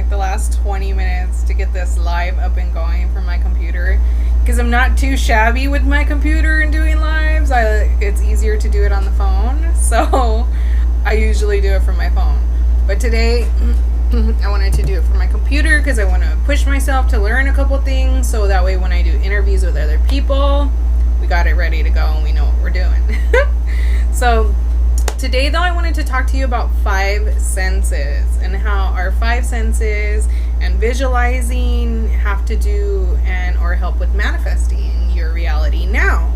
like the last 20 minutes to get this live up and going from my computer, because I'm not too shabby with my computer and doing lives. It's easier to do it on the phone, so I usually do it from my phone. But today I wanted to do it from my computer because I want to push myself to learn a couple things, so that way when I do interviews with other people, we got it ready to go and we know what we're doing. So today, though, I wanted to talk to you about 5 senses and how our 5 senses and visualizing have to do or help with manifesting your reality now.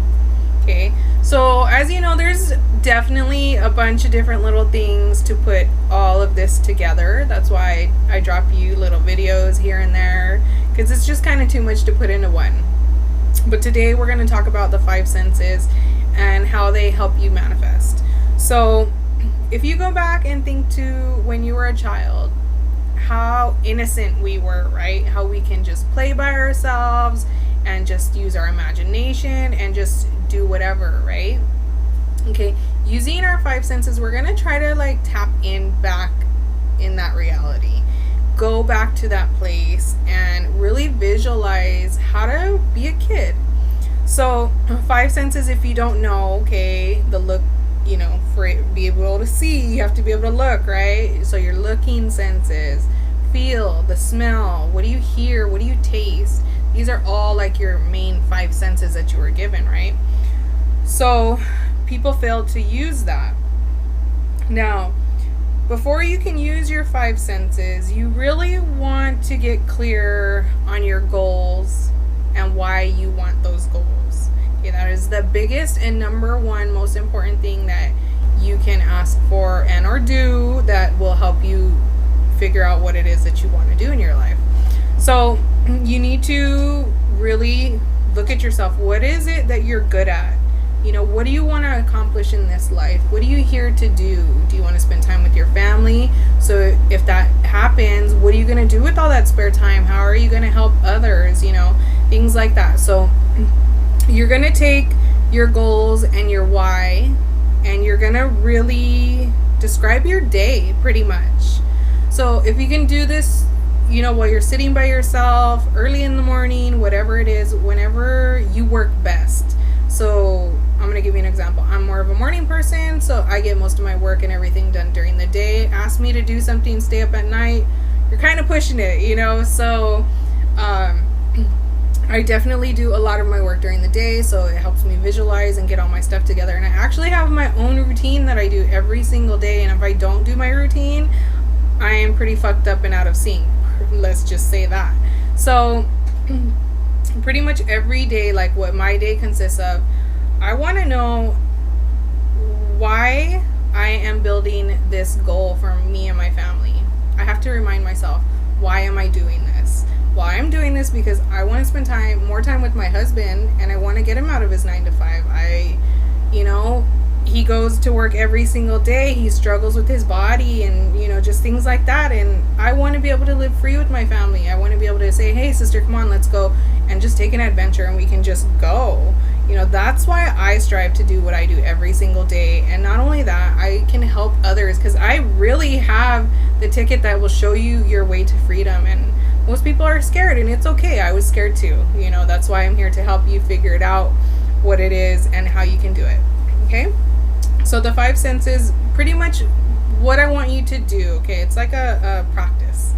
Okay, so as you know, there's definitely a bunch of different little things to put all of this together. That's why I drop you little videos here and there, because it's just kind of too much to put into one. But today we're going to talk about the 5 senses and how they help you manifest. So if you go back and think to when you were a child, how innocent we were, right? How we can just play by ourselves and just use our imagination and just do whatever, right? Okay, using our 5 senses, we're gonna try to like tap in back in that reality. Go back to that place and really visualize how to be a kid. So 5 senses, if you don't know, okay, the look, you know, for it to be able to see, you have to be able to look, right? So your looking senses, feel, the smell, what do you hear, what do you taste? These are all like your main 5 senses that you were given, right? So people fail to use that. Now, before you can use your 5 senses, you really want to get clear on your goals and why you want those goals. Okay, that is the biggest and number one most important thing that you can ask for and or do that will help you figure out what it is that you want to do in your life. So you need to really look at yourself. What is it that you're good at? You know, what do you want to accomplish in this life? What are you here to do? Do you want to spend time with your family? So if that happens, what are you going to do with all that spare time? How are you going to help others? You know, things like that. So you're going to take your goals and your why, and you're going to really describe your day pretty much. So if you can do this, you know, while you're sitting by yourself, early in the morning, whatever it is, whenever you work best. So I'm going to give you an example. I'm more of a morning person, so I get most of my work and everything done during the day. Ask me to do something, stay up at night, you're kind of pushing it, you know. So I definitely do a lot of my work during the day, so it helps me visualize and get all my stuff together. And I actually have my own routine that I do every single day, and if I don't do my routine, I am pretty fucked up and out of sync. Let's just say that. So pretty much every day, like what my day consists of, I want to know why I am building this goal for me and my family. I have to remind myself, why am I doing this? Well, I'm doing this because I want to spend more time with my husband, and I want to get him out of his 9 to 5. You know, he goes to work every single day. He struggles with his body and, you know, just things like that. And I want to be able to live free with my family. I want to be able to say, hey, sister, come on, let's go and just take an adventure, and we can just go. You know, that's why I strive to do what I do every single day. And not only that, I can help others because I really have the ticket that will show you your way to freedom. And most people are scared, and it's okay. I was scared too. You know, that's why I'm here to help you figure it out, what it is and how you can do it. Okay? So the 5 senses, pretty much what I want you to do, okay? It's like a practice.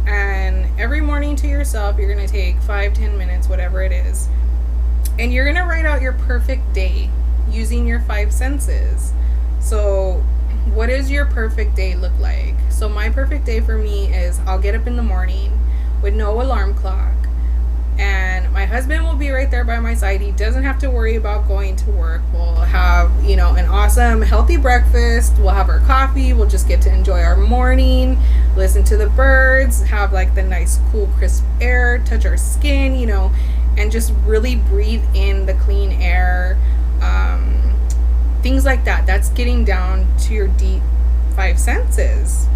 And every morning to yourself, you're going to take 5-10 minutes, whatever it is. And you're going to write out your perfect day using your 5 senses. So what does your perfect day look like? So my perfect day for me is I'll get up in the morning with no alarm clock. And my husband will be right there by my side. He doesn't have to worry about going to work. We'll have, you know, an awesome, healthy breakfast. We'll have our coffee. We'll just get to enjoy our morning, listen to the birds, have like the nice, cool, crisp air, touch our skin, you know, and just really breathe in the clean air. Things like that. That's getting down to your deep 5 senses.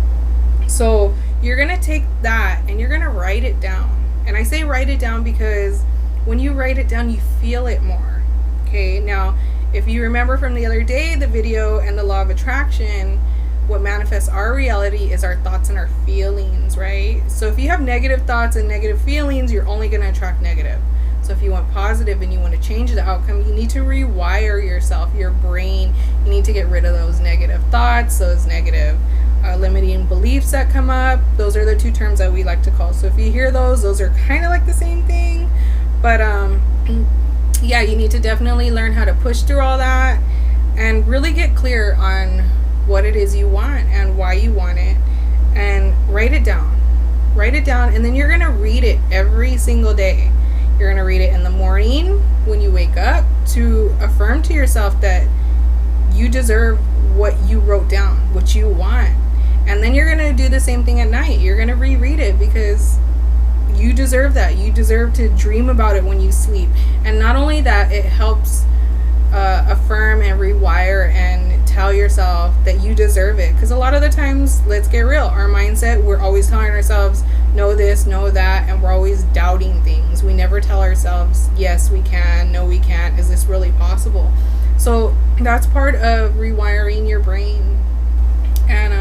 So you're going to take that and you're going to write it down. And I say write it down because when you write it down, you feel it more. Okay, now if you remember from the other day, the video and the law of attraction, what manifests our reality is our thoughts and our feelings, right? So So if you have negative thoughts and negative feelings, you're only going to attract negative. So if you want positive and you want to change the outcome, you need to rewire yourself, your brain. You need to get rid of those negative thoughts, those negative limiting beliefs that come up. Those are the two terms that we like to call. So if you hear those are kind of like the same thing. But yeah, you need to definitely learn how to push through all that and really get clear on what it is you want and why you want it, and write it down. Write it down, and then you're going to read it every single day. You're going to read it in the morning when you wake up to affirm to yourself that you deserve what you wrote down, what you want. And then you're going to do the same thing at night. You're going to reread it because you deserve that. You deserve to dream about it when you sleep. And not only that, it helps affirm and rewire and tell yourself that you deserve it. Because a lot of the times, let's get real, our mindset, we're always telling ourselves, no this, no that, and we're always doubting things. We never tell ourselves, yes, we can, no, we can't. Is this really possible? So that's part of rewiring your brain. And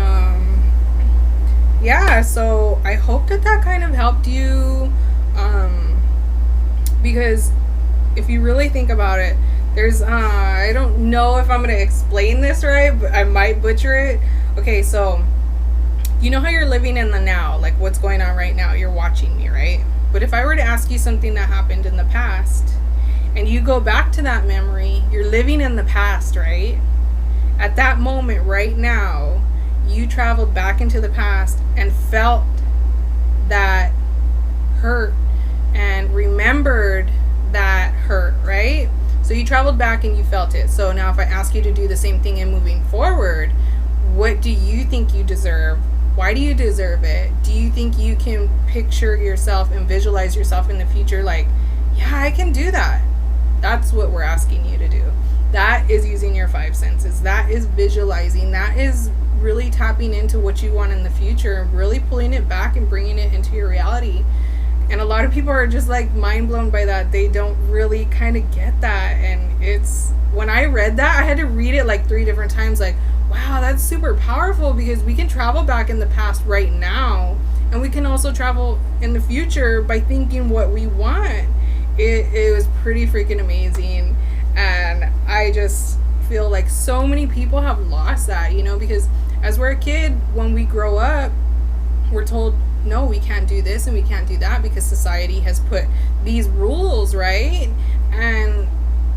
yeah, so I hope that kind of helped you, because if you really think about it, there's I don't know if I'm going to explain this right, but I might butcher it. Okay, so you know how you're living in the now, like what's going on right now, you're watching me, right? But if I were to ask you something that happened in the past and you go back to that memory, you're living in the past, right? At that moment right now, you traveled back into the past and felt that hurt and remembered that hurt, right? So you traveled back and you felt it. So now if I ask you to do the same thing in moving forward, what do you think you deserve? Why do you deserve it? Do you think you can picture yourself and visualize yourself in the future like, yeah, I can do that? That's what we're asking you to do. That is using your five senses. That is visualizing. That is really tapping into what you want in the future and really pulling it back and bringing it into your reality. And a lot of people are just like mind blown by that. They don't really kind of get that. And it's, when I read that, I had to read it like 3 different times, like, wow, that's super powerful, because we can travel back in the past right now, and we can also travel in the future by thinking what we want. It was pretty freaking amazing. And I just feel like so many people have lost that, you know, because as we're a kid, when we grow up, we're told, no, we can't do this and we can't do that because society has put these rules, right? And,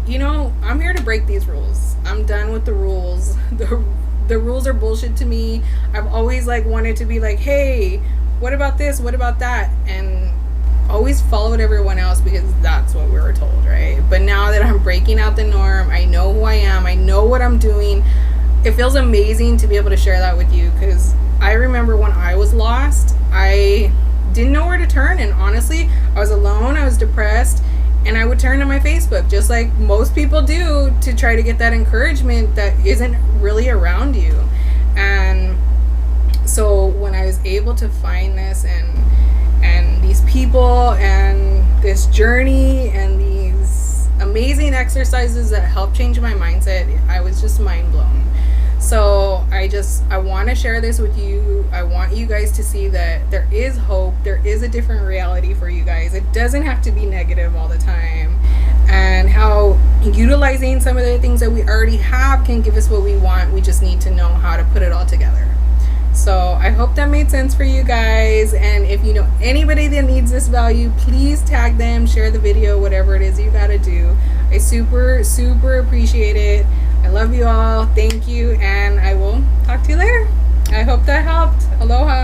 you know, I'm here to break these rules. I'm done with the rules. The rules are bullshit to me. I've always like wanted to be like, hey, what about this? What about that? And always followed everyone else because that's what we were told, right? But now that I'm breaking out the norm, I know who I am, I know what I'm doing. It feels amazing to be able to share that with you, because I remember when I was lost, I didn't know where to turn, and honestly, I was alone, I was depressed, and I would turn to my Facebook, just like most people do, to try to get that encouragement that isn't really around you. And so when I was able to find this and these people and this journey and these amazing exercises that helped change my mindset, I was just mind blown. So I want to share this with you. I want you guys to see that there is hope. There is a different reality for you guys. It doesn't have to be negative all the time. And how utilizing some of the things that we already have can give us what we want. We just need to know how to put it all together. So I hope that made sense for you guys. And if you know anybody that needs this value, please tag them, share the video, whatever it is you got to do. I super, super appreciate it. I love you all. Thank you. And I will talk to you later. I hope that helped. Aloha.